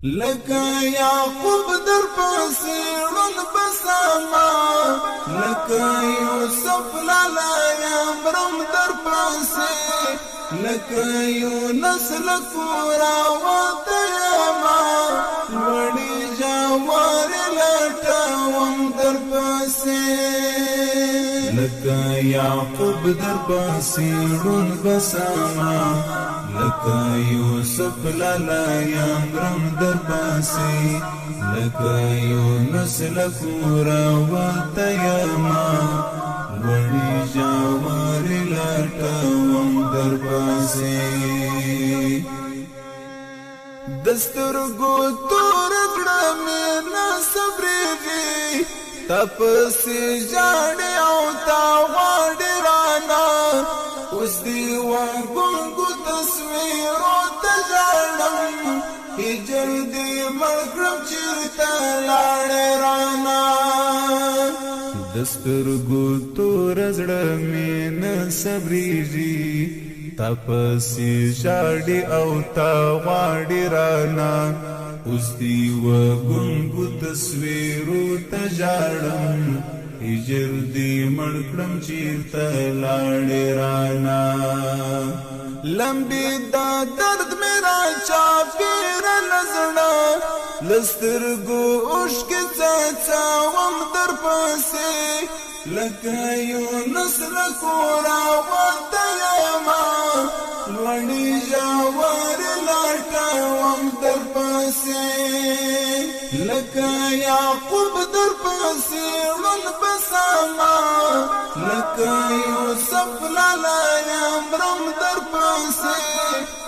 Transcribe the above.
لکه یعقوب در پسې ړوند بسما لکه یوسف لالا یا مرم در پسې لکه یونس لکورا وتیما وړي جوار لټوم در پسې لکه یعقوب در پسې ړوند بسما لکه یوسف لالا یا مرم در پاسې لکه یونس لکورا وتیما وړي جوار لټوم در پاسې دسترګو تور کړه مې نه صبرېږي تپسې ژاړې او تا غواړې رانه اوس دې وګونګو تصویرو ته ژاړم هجر دې مړ کړم چېرته لاړې رانه دسترګو تور زړه مې نه صبرېږي تا پسې ژاړې او تا غواړې رانه اوس دې وګونګو تصویرو ته ژاړم هجر دې مړ کړم چېرته لاړې رانه لمبي دا درد مې راچاپېره له زړه له سترګو اوښکې څاڅاوم در پسې لکه یونس له کوره وتیما لوړې ژورې لټوم در پسې لکه یعقوب در پسې ړوند بسما لکه یوسف لالا یا مرم در پسې